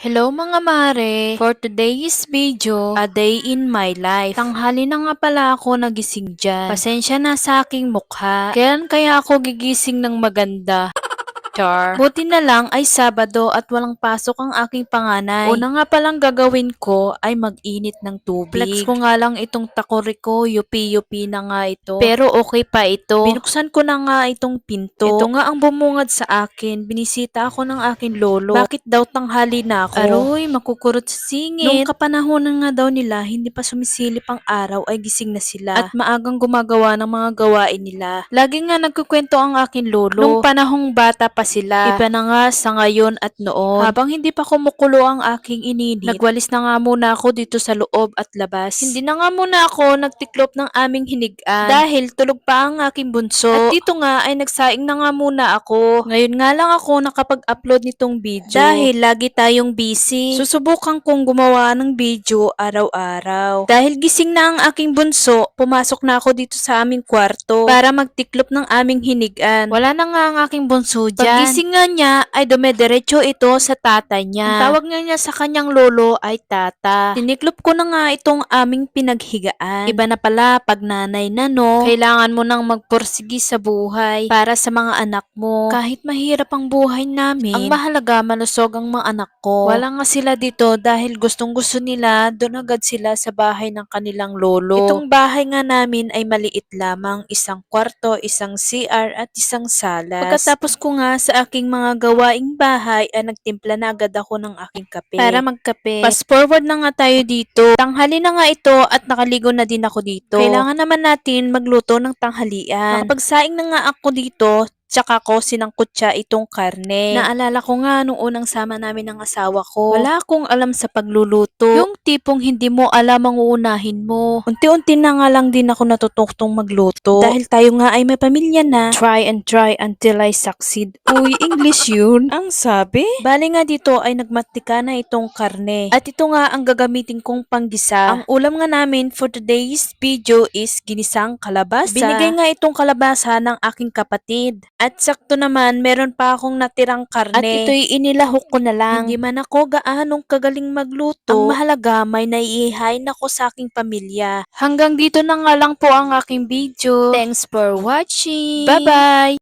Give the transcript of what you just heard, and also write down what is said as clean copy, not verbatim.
Hello mga mare! For today's video, a day in my life. Tanghali na nga pala ako nagising dyan. Pasensya na sa aking mukha. Kailan kaya ako gigising ng maganda? Char. Buti na lang ay Sabado at walang pasok ang aking panganay. Una nga palang gagawin ko ay mag-init ng tubig. Flex ko nga lang itong takori ko, yupi-yupi na nga ito. Pero okay pa ito. Binuksan ko na nga itong pinto. Ito nga ang bumungad sa akin. Binisita ako ng aking lolo. Bakit daw tanghali na ako? Aroy, makukurot sa singit. Nung kapanahonan nga daw nila, hindi pa sumisilip ang araw ay gising na sila. At maagang gumagawa ng mga gawain nila. Lagi nga nagkukwento ang aking lolo. Nung panahong bata pa sila. Iba na nga sa ngayon at noon. Habang hindi pa kumukulo ang aking ininit, nagwalis na nga muna ako dito sa loob at labas. Hindi na nga muna ako nagtiklop ng aming hinigaan dahil tulog pa ang aking bunso. At dito nga ay nagsaing na nga muna ako. Ngayon nga lang ako nakapag-upload nitong video dahil lagi tayong busy. Susubukan kong gumawa ng video araw-araw. Dahil gising na ang aking bunso, pumasok na ako dito sa aming kwarto para magtiklop ng aming hinigaan. Wala na nga ang aking bunso dyan. Pagising nga niya ay dumediretso ito sa tatay niya. Ang tawag nga niya sa kanyang lolo ay tata. Tiniklop ko na nga itong aming pinaghigaan. Iba na pala pag nanay na no. Kailangan mo nang magpursigi sa buhay para sa mga anak mo. Kahit mahirap ang buhay namin, ang mahalaga malusog ang mga anak ko. Wala nga sila dito dahil gustong gusto nila doon agad sila sa bahay ng kanilang lolo. Itong bahay nga namin ay maliit lamang. Isang kwarto, isang CR at isang salas. Pagkatapos ko nga sa aking mga gawaing bahay ay nagtimpla na agad ako ng aking kape. Para magkape. Fast forward na nga tayo dito. Tanghali na nga ito at nakaligo na din ako dito. Kailangan naman natin magluto ng tanghalian. Nakapagsaing na nga ako dito, tsaka ko sinangkot siya itong karne. Naalala ko nga nung unang sama namin ng asawa ko. Wala akong alam sa pagluluto. Yung tipong hindi mo alam ang uunahin mo. Unti-unti na nga lang din ako natututong magluto. Dahil tayo nga ay may pamilya na. Try and try until I succeed. Uy, English yun. Ang sabi? Bali nga dito ay nagmatika na itong karne. At ito nga ang gagamitin kong panggisa. Ang ulam nga namin for today's video is ginisang kalabasa. Binigay nga itong kalabasa ng aking kapatid. At sakto naman, meron pa akong natirang karne. At ito'y inilahok ko na lang. Hindi man ako gaanong kagaling magluto. Ang mahalaga, may naiihain ako sa aking pamilya. Hanggang dito na nga lang po ang aking video. Thanks for watching. Bye-bye!